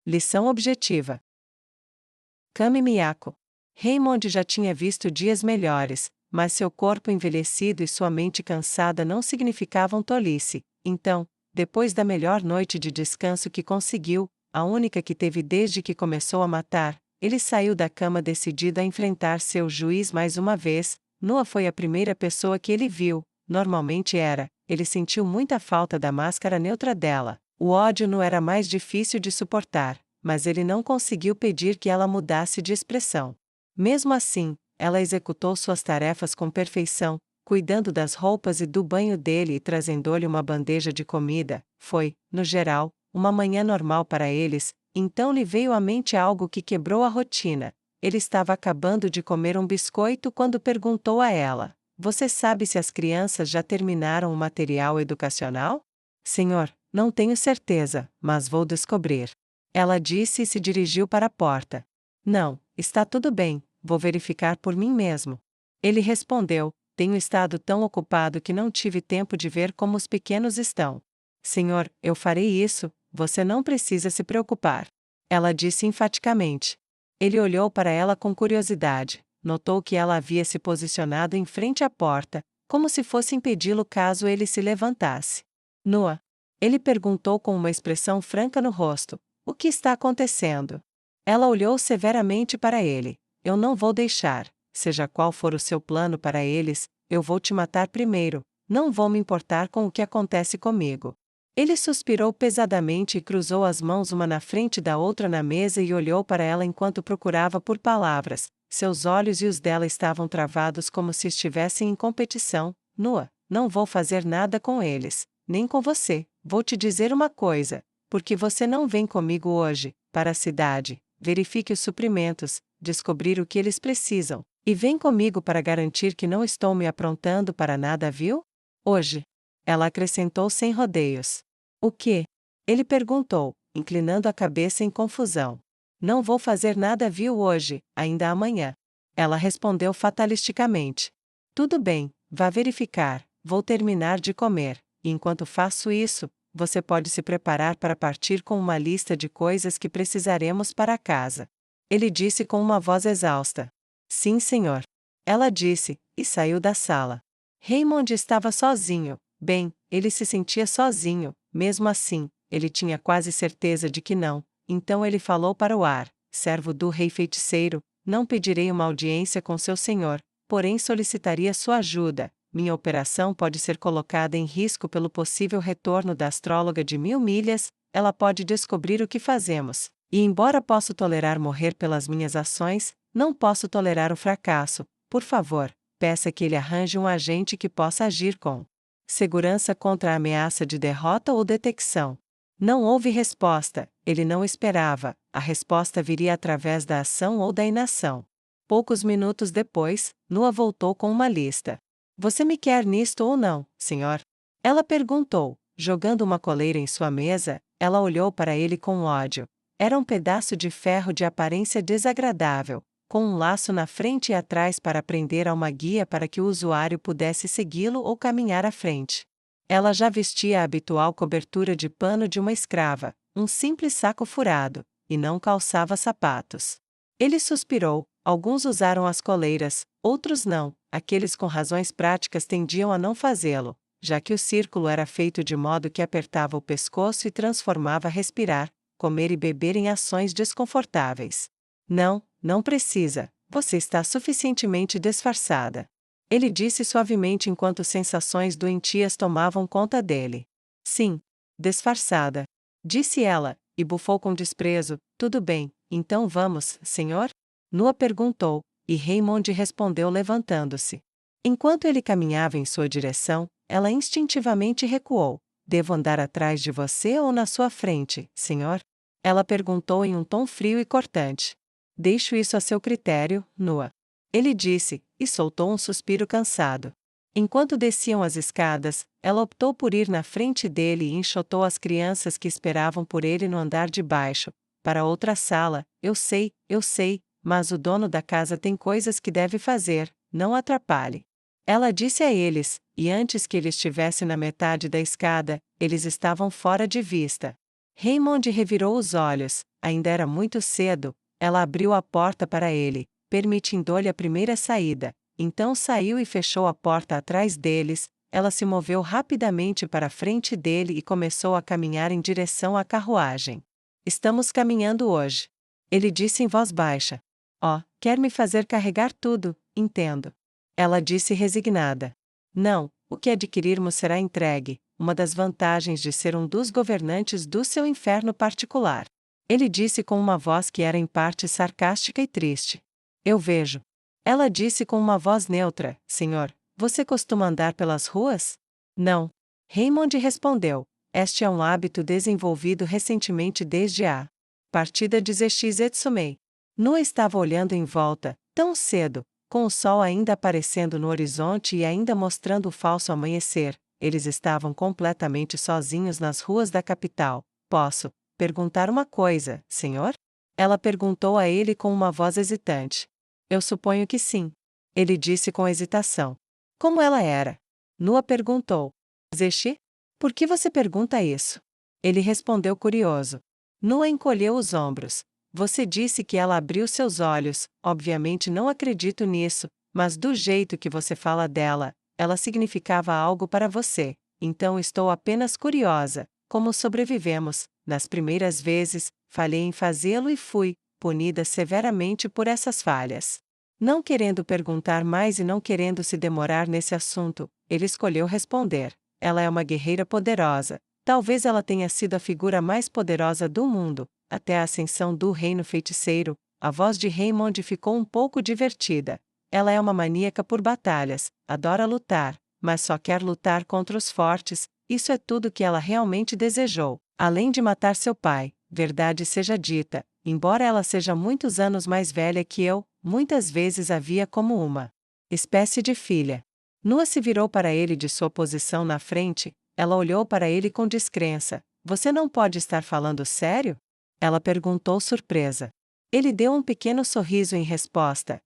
Lição objetiva. Kami Miyako. Raymond já tinha visto dias melhores, mas seu corpo envelhecido e sua mente cansada não significavam tolice. Então, depois da melhor noite de descanso que conseguiu, a única que teve desde que começou a matar, ele saiu da cama decidido a enfrentar seu juiz mais uma vez. Noah foi a primeira pessoa que ele viu, normalmente era. Ele sentiu muita falta da máscara neutra dela. O ódio não era mais difícil de suportar, mas ele não conseguiu pedir que ela mudasse de expressão. Mesmo assim, ela executou suas tarefas com perfeição, cuidando das roupas e do banho dele e trazendo-lhe uma bandeja de comida. Foi, no geral, uma manhã normal para eles. Então lhe veio à mente algo que quebrou a rotina. Ele estava acabando de comer um biscoito quando perguntou a ela: "Você sabe se as crianças já terminaram o material educacional?" "Senhor, não tenho certeza, mas vou descobrir." Ela disse e se dirigiu para a porta. "Não, está tudo bem, vou verificar por mim mesmo." Ele respondeu: "Tenho estado tão ocupado que não tive tempo de ver como os pequenos estão." "Senhor, eu farei isso, você não precisa se preocupar." Ela disse enfaticamente. Ele olhou para ela com curiosidade, notou que ela havia se posicionado em frente à porta, como se fosse impedi-lo caso ele se levantasse. "Noah?" Ele perguntou com uma expressão franca no rosto. "O que está acontecendo?" Ela olhou severamente para ele. "Eu não vou deixar, seja qual for o seu plano para eles, eu vou te matar primeiro, não vou me importar com o que acontece comigo." Ele suspirou pesadamente e cruzou as mãos uma na frente da outra na mesa e olhou para ela enquanto procurava por palavras. Seus olhos e os dela estavam travados como se estivessem em competição. "Noah, não vou fazer nada com eles, nem com você. Vou te dizer uma coisa, porque você não vem comigo hoje, para a cidade, verifique os suprimentos, descobrir o que eles precisam, e vem comigo para garantir que não estou me aprontando para nada, viu? Hoje." Ela acrescentou sem rodeios. "O quê?" Ele perguntou, inclinando a cabeça em confusão. "Não vou fazer nada, viu, hoje, ainda amanhã." Ela respondeu fatalisticamente. "Tudo bem, vá verificar, vou terminar de comer, e enquanto faço isso, você pode se preparar para partir com uma lista de coisas que precisaremos para a casa." Ele disse com uma voz exausta. "Sim, senhor." Ela disse, e saiu da sala. Raymond estava sozinho. Bem, ele se sentia sozinho, mesmo assim, ele tinha quase certeza de que não. Então ele falou para o ar: "Servo do rei feiticeiro, não pedirei uma audiência com seu senhor, porém solicitaria sua ajuda. Minha operação pode ser colocada em risco pelo possível retorno da astróloga de 1000 milhas, ela pode descobrir o que fazemos. E embora possa tolerar morrer pelas minhas ações, não posso tolerar o fracasso. Por favor, peça que ele arranje um agente que possa agir com segurança contra a ameaça de derrota ou detecção." Não houve resposta, ele não esperava, a resposta viria através da ação ou da inação. Poucos minutos depois, Noah voltou com uma lista. "Você me quer nisto ou não, senhor?" Ela perguntou, jogando uma coleira em sua mesa. Ela olhou para ele com ódio. Era um pedaço de ferro de aparência desagradável, com um laço na frente e atrás para prender a uma guia para que o usuário pudesse segui-lo ou caminhar à frente. Ela já vestia a habitual cobertura de pano de uma escrava, um simples saco furado, e não calçava sapatos. Ele suspirou. Alguns usaram as coleiras, outros não. Aqueles com razões práticas tendiam a não fazê-lo, já que o círculo era feito de modo que apertava o pescoço e transformava respirar, comer e beber em ações desconfortáveis. "Não, não precisa, você está suficientemente disfarçada." Ele disse suavemente enquanto sensações doentias tomavam conta dele. "Sim, disfarçada," disse ela, e bufou com desprezo. "Tudo bem, então vamos, senhor?" Noah perguntou, e Raymond respondeu levantando-se. Enquanto ele caminhava em sua direção, ela instintivamente recuou. "Devo andar atrás de você ou na sua frente, senhor?" Ela perguntou em um tom frio e cortante. "Deixo isso a seu critério, Noah." Ele disse, e soltou um suspiro cansado. Enquanto desciam as escadas, ela optou por ir na frente dele e enxotou as crianças que esperavam por ele no andar de baixo. "Para outra sala, eu sei, mas o dono da casa tem coisas que deve fazer, não atrapalhe." Ela disse a eles, e antes que ele estivesse na metade da escada, eles estavam fora de vista. Raymond revirou os olhos. Ainda era muito cedo, ela abriu a porta para ele, permitindo-lhe a primeira saída. Então saiu e fechou a porta atrás deles. Ela se moveu rapidamente para a frente dele e começou a caminhar em direção à carruagem. Estamos caminhando hoje. Ele disse em voz baixa. Oh, quer me fazer carregar tudo, entendo. Ela disse resignada. Não, o que adquirirmos será entregue, uma das vantagens de ser um dos governantes do seu inferno particular. Ele disse com uma voz que era em parte sarcástica e triste. Eu vejo. Ela disse com uma voz neutra, Senhor, você costuma andar pelas ruas? Não. Raymond respondeu, este é um hábito desenvolvido recentemente desde a partida de ZX Etsumei. Nua estava olhando em volta, tão cedo, com o sol ainda aparecendo no horizonte e ainda mostrando o falso amanhecer. Eles estavam completamente sozinhos nas ruas da capital. Posso perguntar uma coisa, senhor? Ela perguntou a ele com uma voz hesitante. Eu suponho que sim. Ele disse com hesitação. Como ela era? Nua perguntou. Zeshi? Por que você pergunta isso? Ele respondeu curioso. Nua encolheu os ombros. Você disse que ela abriu seus olhos, obviamente não acredito nisso, mas do jeito que você fala dela, ela significava algo para você, então estou apenas curiosa, como sobrevivemos, nas primeiras vezes, falhei em fazê-lo e fui punida severamente por essas falhas. Não querendo perguntar mais e não querendo se demorar nesse assunto, ele escolheu responder. Ela é uma guerreira poderosa. Talvez ela tenha sido a figura mais poderosa do mundo, até a ascensão do reino feiticeiro. A voz de Raymond ficou um pouco divertida. Ela é uma maníaca por batalhas, adora lutar, mas só quer lutar contra os fortes. Isso é tudo que ela realmente desejou, além de matar seu pai. Verdade seja dita, embora ela seja muitos anos mais velha que eu, muitas vezes a via como uma espécie de filha. Nua se virou para ele de sua posição na frente. Ela olhou para ele com descrença. Você não pode estar falando sério? Ela perguntou surpresa. Ele deu um pequeno sorriso em resposta.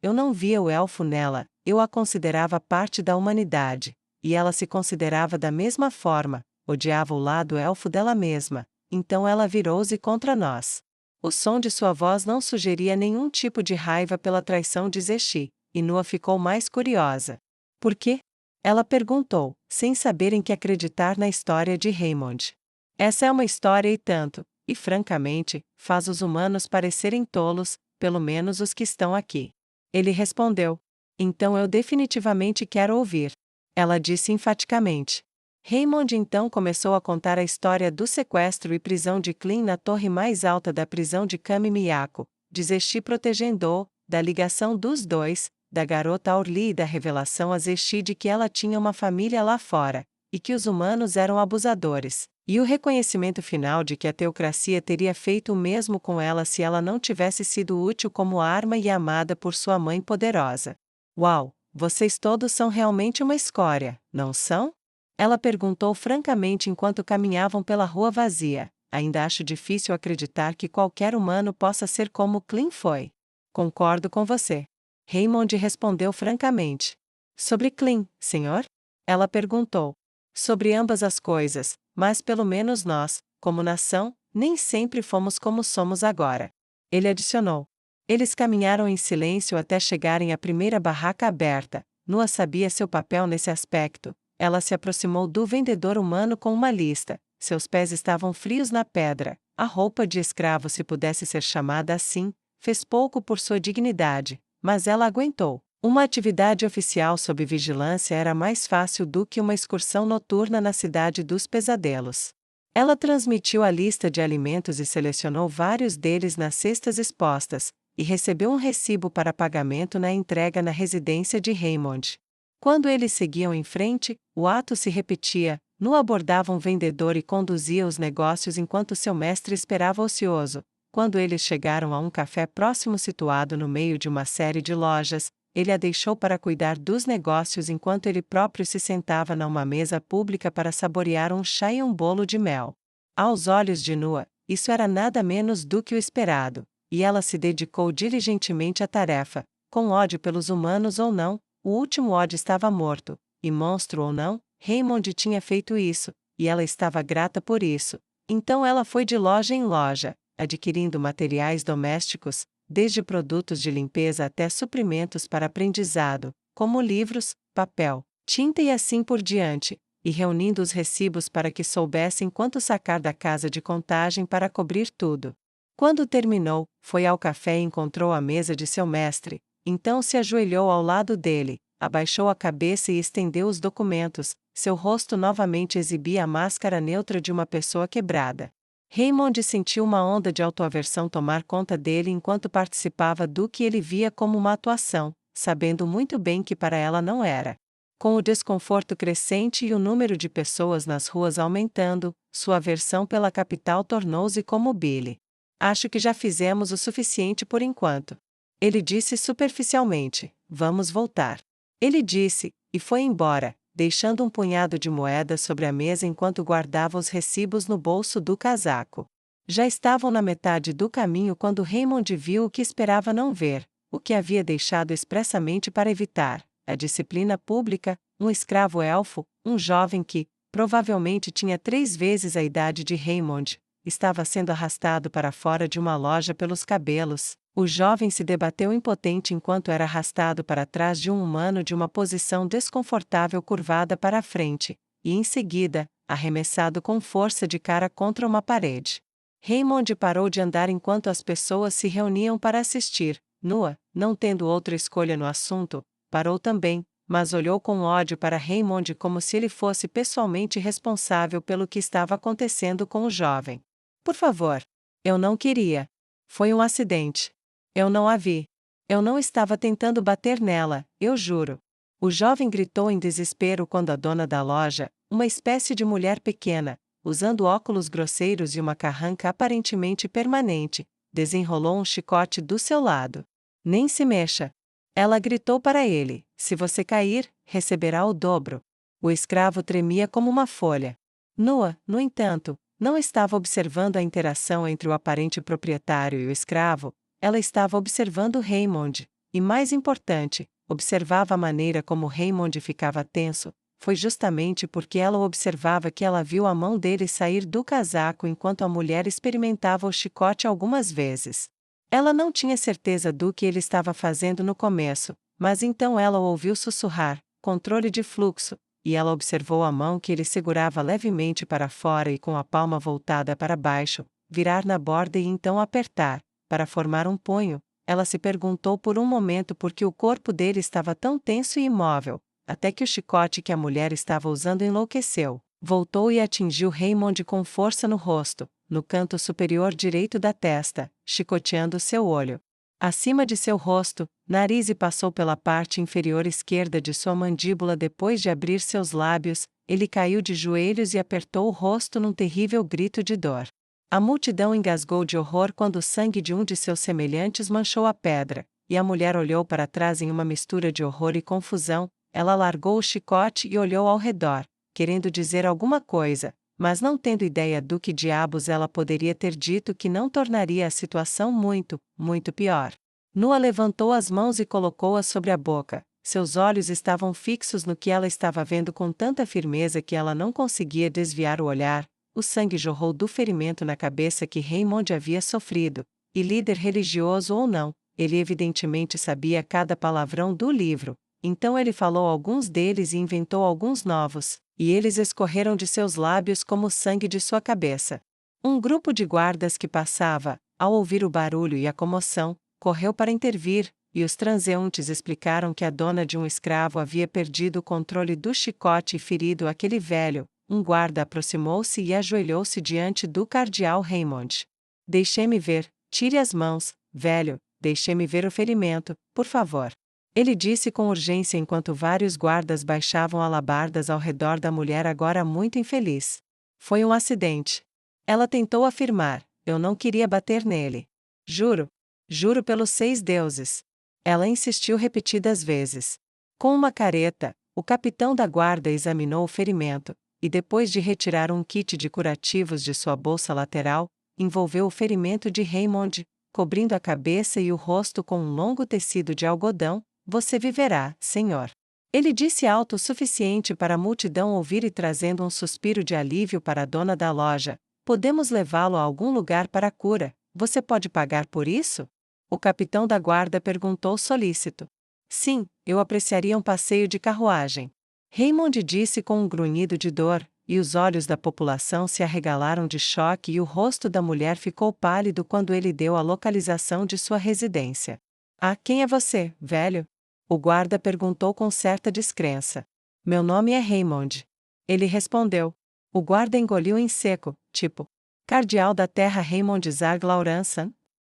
Eu não via o elfo nela, eu a considerava parte da humanidade. E ela se considerava da mesma forma, odiava o lado elfo dela mesma. Então ela virou-se contra nós. O som de sua voz não sugeria nenhum tipo de raiva pela traição de Zeshi, e Nua ficou mais curiosa. Por quê? Ela perguntou, sem saber em que acreditar na história de Raymond. Essa é uma história e tanto, e francamente, faz os humanos parecerem tolos, pelo menos os que estão aqui. Ele respondeu. Então eu definitivamente quero ouvir. Ela disse enfaticamente. Raymond então começou a contar a história do sequestro e prisão de Clean na torre mais alta da prisão de Kami Miyako, de Zeshi protegendo-o, da ligação dos dois, da garota Orly e da revelação a Zeshi de que ela tinha uma família lá fora, e que os humanos eram abusadores, e o reconhecimento final de que a teocracia teria feito o mesmo com ela se ela não tivesse sido útil como arma e amada por sua mãe poderosa. Uau, vocês todos são realmente uma escória, não são? Ela perguntou francamente enquanto caminhavam pela rua vazia. Ainda acho difícil acreditar que qualquer humano possa ser como Clean foi. Concordo com você. Raymond respondeu francamente. Sobre Clean, senhor? Ela perguntou. Sobre ambas as coisas, mas pelo menos nós, como nação, nem sempre fomos como somos agora. Ele adicionou. Eles caminharam em silêncio até chegarem à primeira barraca aberta. Nua sabia seu papel nesse aspecto. Ela se aproximou do vendedor humano com uma lista. Seus pés estavam frios na pedra. A roupa de escravo, se pudesse ser chamada assim, fez pouco por sua dignidade, mas ela aguentou. Uma atividade oficial sob vigilância era mais fácil do que uma excursão noturna na cidade dos pesadelos. Ela transmitiu a lista de alimentos e selecionou vários deles nas cestas expostas, e recebeu um recibo para pagamento na entrega na residência de Raymond. Quando eles seguiam em frente, o ato se repetia. Nua abordava um vendedor e conduzia os negócios enquanto seu mestre esperava ocioso. Quando eles chegaram a um café próximo situado no meio de uma série de lojas, ele a deixou para cuidar dos negócios enquanto ele próprio se sentava numa mesa pública para saborear um chá e um bolo de mel. Aos olhos de Nua, isso era nada menos do que o esperado, e ela se dedicou diligentemente à tarefa. Com ódio pelos humanos ou não, o último ódio estava morto, e monstro ou não, Raymond tinha feito isso, e ela estava grata por isso. Então ela foi de loja em loja. adquirindo materiais domésticos, desde produtos de limpeza até suprimentos para aprendizado, como livros, papel, tinta e assim por diante, e reunindo os recibos para que soubessem quanto sacar da casa de contagem para cobrir tudo. Quando terminou, foi ao café e encontrou a mesa de seu mestre, então se ajoelhou ao lado dele, abaixou a cabeça e estendeu os documentos, seu rosto novamente exibia a máscara neutra de uma pessoa quebrada. Raymond sentiu uma onda de autoaversão tomar conta dele enquanto participava do que ele via como uma atuação, sabendo muito bem que para ela não era. Com o desconforto crescente e o número de pessoas nas ruas aumentando, sua aversão pela capital tornou-se como Billy. Acho que já fizemos o suficiente por enquanto. Ele disse superficialmente, vamos voltar. Ele disse, e foi embora, deixando um punhado de moedas sobre a mesa enquanto guardava os recibos no bolso do casaco. Já estavam na metade do caminho quando Raymond viu o que esperava não ver, o que havia deixado expressamente para evitar: a disciplina pública, um escravo elfo, um jovem que, provavelmente tinha 3 vezes a idade de Raymond, estava sendo arrastado para fora de uma loja pelos cabelos. O jovem se debateu impotente enquanto era arrastado para trás de um humano de uma posição desconfortável curvada para a frente, e em seguida, arremessado com força de cara contra uma parede. Raymond parou de andar enquanto as pessoas se reuniam para assistir. Nua, não tendo outra escolha no assunto, parou também, mas olhou com ódio para Raymond como se ele fosse pessoalmente responsável pelo que estava acontecendo com o jovem. Por favor. Eu não queria. Foi um acidente. Eu não a vi. Eu não estava tentando bater nela, eu juro. O jovem gritou em desespero quando a dona da loja, uma espécie de mulher pequena, usando óculos grosseiros e uma carranca aparentemente permanente, desenrolou um chicote do seu lado. Nem se mexa. Ela gritou para ele: se você cair, receberá o dobro. O escravo tremia como uma folha. Nua, no entanto, não estava observando a interação entre o aparente proprietário e o escravo. Ela estava observando Raymond, e mais importante, observava a maneira como Raymond ficava tenso. Foi justamente porque ela o observava que ela viu a mão dele sair do casaco enquanto a mulher experimentava o chicote algumas vezes. Ela não tinha certeza do que ele estava fazendo no começo, mas então ela o ouviu sussurrar, controle de fluxo, e ela observou a mão que ele segurava levemente para fora e com a palma voltada para baixo, virar na borda e então apertar, para formar um punho. Ela se perguntou por um momento por que o corpo dele estava tão tenso e imóvel, até que o chicote que a mulher estava usando enlouqueceu, voltou e atingiu Raymond com força no rosto, no canto superior direito da testa, chicoteando seu olho. Acima de seu rosto, nariz e passou pela parte inferior esquerda de sua mandíbula. Depois de abrir seus lábios, ele caiu de joelhos e apertou o rosto num terrível grito de dor. A multidão engasgou de horror quando o sangue de um de seus semelhantes manchou a pedra, e a mulher olhou para trás em uma mistura de horror e confusão. Ela largou o chicote e olhou ao redor, querendo dizer alguma coisa, mas não tendo ideia do que diabos ela poderia ter dito que não tornaria a situação muito, muito pior. Nua levantou as mãos e colocou-as sobre a boca. Seus olhos estavam fixos no que ela estava vendo com tanta firmeza que ela não conseguia desviar o olhar. O sangue jorrou do ferimento na cabeça que Raymond havia sofrido, e líder religioso ou não, ele evidentemente sabia cada palavrão do livro. Então ele falou alguns deles e inventou alguns novos, e eles escorreram de seus lábios como o sangue de sua cabeça. Um grupo de guardas que passava, ao ouvir o barulho e a comoção, correu para intervir, e os transeuntes explicaram que a dona de um escravo havia perdido o controle do chicote e ferido aquele velho. Um guarda aproximou-se e ajoelhou-se diante do cardeal Raymond. Deixe-me ver, tire as mãos, velho, deixe-me ver o ferimento, por favor. Ele disse com urgência enquanto vários guardas baixavam alabardas ao redor da mulher agora muito infeliz. Foi um acidente. Ela tentou afirmar, eu não queria bater nele. Juro. Juro pelos 6 deuses. Ela insistiu repetidas vezes. Com uma careta, o capitão da guarda examinou o ferimento, e depois de retirar um kit de curativos de sua bolsa lateral, envolveu o ferimento de Raymond, cobrindo a cabeça e o rosto com um longo tecido de algodão. Você viverá, senhor. Ele disse alto o suficiente para a multidão ouvir e trazendo um suspiro de alívio para a dona da loja. Podemos levá-lo a algum lugar para a cura. Você pode pagar por isso? O capitão da guarda perguntou solícito. Sim, eu apreciaria um passeio de carruagem. Raymond disse com um grunhido de dor, e os olhos da população se arregalaram de choque e o rosto da mulher ficou pálido quando ele deu a localização de sua residência. Ah, quem é você, velho? O guarda perguntou com certa descrença. Meu nome é Raymond. Ele respondeu. O guarda engoliu em seco, tipo, cardeal da terra Raymond Zarg Laurensan?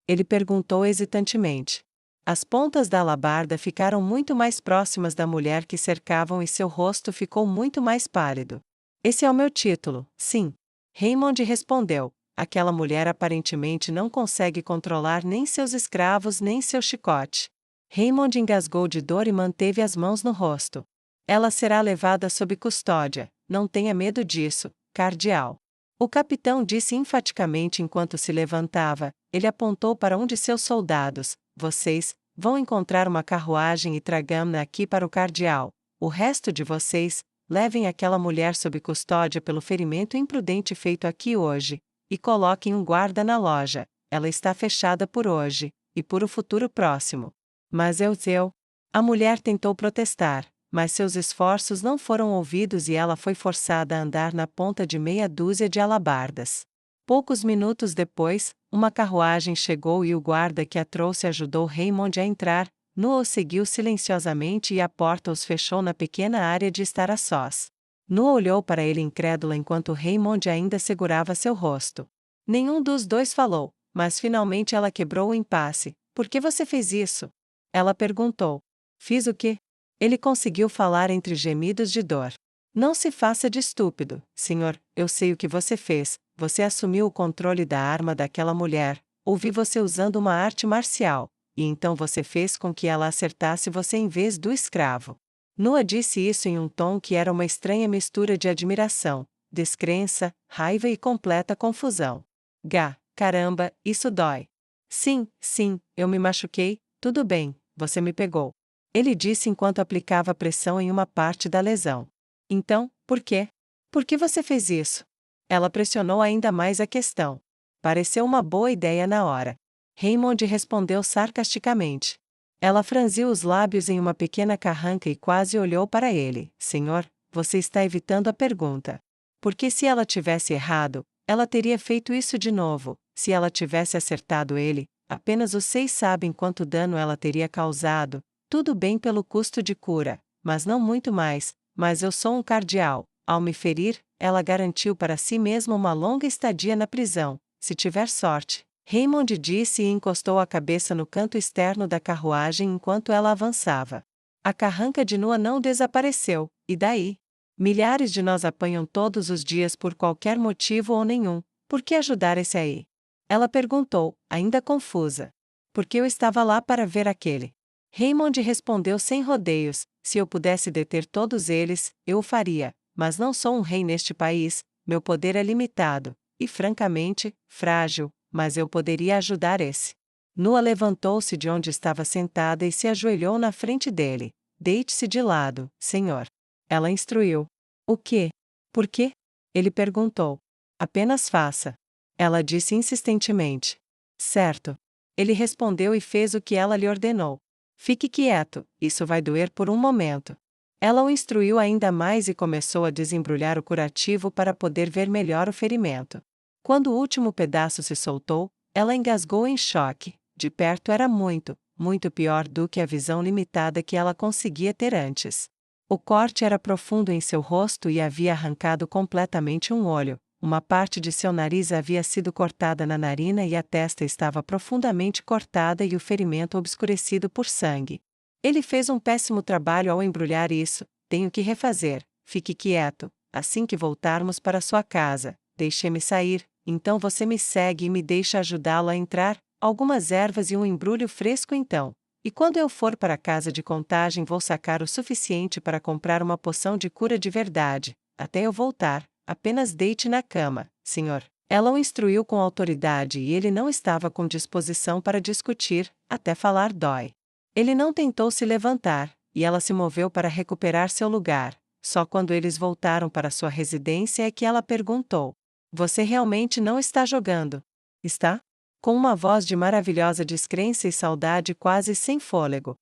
Ele perguntou hesitantemente. As pontas da alabarda ficaram muito mais próximas da mulher que cercavam e seu rosto ficou muito mais pálido. Esse é o meu título, sim. Raymond respondeu. Aquela mulher aparentemente não consegue controlar nem seus escravos nem seu chicote. Raymond engasgou de dor e manteve as mãos no rosto. Ela será levada sob custódia, não tenha medo disso, cardeal. O capitão disse enfaticamente enquanto se levantava. Ele apontou para um de seus soldados. Vocês vão encontrar uma carruagem e tragam-na aqui para o cardeal. O resto de vocês, levem aquela mulher sob custódia pelo ferimento imprudente feito aqui hoje, e coloquem um guarda na loja. Ela está fechada por hoje, e por o futuro próximo. Mas a mulher tentou protestar, mas seus esforços não foram ouvidos e ela foi forçada a andar na ponta de meia dúzia de alabardas. Poucos minutos depois, uma carruagem chegou e o guarda que a trouxe ajudou Raymond a entrar. Noah o seguiu silenciosamente e a porta os fechou na pequena área de estar a sós. Noah olhou para ele incrédula enquanto Raymond ainda segurava seu rosto. Nenhum dos dois falou, mas finalmente ela quebrou o impasse. Por que você fez isso? Ela perguntou. Fiz o quê? Ele conseguiu falar entre gemidos de dor. Não se faça de estúpido, senhor, eu sei o que você fez. Você assumiu o controle da arma daquela mulher. Ouvi você usando uma arte marcial. E então você fez com que ela acertasse você em vez do escravo. Noah disse isso em um tom que era uma estranha mistura de admiração, descrença, raiva e completa confusão. Gá, caramba, isso dói. Sim, eu me machuquei, tudo bem, você me pegou. Ele disse enquanto aplicava pressão em uma parte da lesão. Então, por quê? Por que você fez isso? Ela pressionou ainda mais a questão. Pareceu uma boa ideia na hora. Raymond respondeu sarcasticamente. Ela franziu os lábios em uma pequena carranca e quase olhou para ele. Senhor, você está evitando a pergunta. Porque se ela tivesse errado, ela teria feito isso de novo. Se ela tivesse acertado ele, apenas os 6 sabem quanto dano ela teria causado. Tudo bem pelo custo de cura, mas não muito mais. Mas eu sou um cardeal. Ao me ferir, ela garantiu para si mesma uma longa estadia na prisão, se tiver sorte. Raymond disse e encostou a cabeça no canto externo da carruagem enquanto ela avançava. A carranca de Noah não desapareceu, e daí? Milhares de nós apanham todos os dias por qualquer motivo ou nenhum. Por que ajudar esse aí? Ela perguntou, ainda confusa. Porque eu estava lá para ver aquele. Raymond respondeu sem rodeios, se eu pudesse deter todos eles, eu o faria, mas não sou um rei neste país, meu poder é limitado, e francamente, frágil, mas eu poderia ajudar esse. Noah levantou-se de onde estava sentada e se ajoelhou na frente dele. Deite-se de lado, senhor. Ela instruiu. O quê? Por quê? Ele perguntou. Apenas faça. Ela disse insistentemente. Certo. Ele respondeu e fez o que ela lhe ordenou. Fique quieto, isso vai doer por um momento. Ela o instruiu ainda mais e começou a desembrulhar o curativo para poder ver melhor o ferimento. Quando o último pedaço se soltou, ela engasgou em choque. De perto era muito, muito pior do que a visão limitada que ela conseguia ter antes. O corte era profundo em seu rosto e havia arrancado completamente um olho. Uma parte de seu nariz havia sido cortada na narina e a testa estava profundamente cortada e o ferimento obscurecido por sangue. Ele fez um péssimo trabalho ao embrulhar isso. Tenho que refazer. Fique quieto. Assim que voltarmos para sua casa, deixe-me sair. Então você me segue e me deixa ajudá-lo a entrar. Algumas ervas e um embrulho fresco então. E quando eu for para a casa de contagem vou sacar o suficiente para comprar uma poção de cura de verdade. Até eu voltar. Apenas deite na cama, senhor. Ela o instruiu com autoridade e ele não estava com disposição para discutir, até falar dói. Ele não tentou se levantar, e ela se moveu para recuperar seu lugar. Só quando eles voltaram para sua residência é que ela perguntou. Você realmente não está jogando? Está? com uma voz de maravilhosa descrença e saudade quase sem fôlego.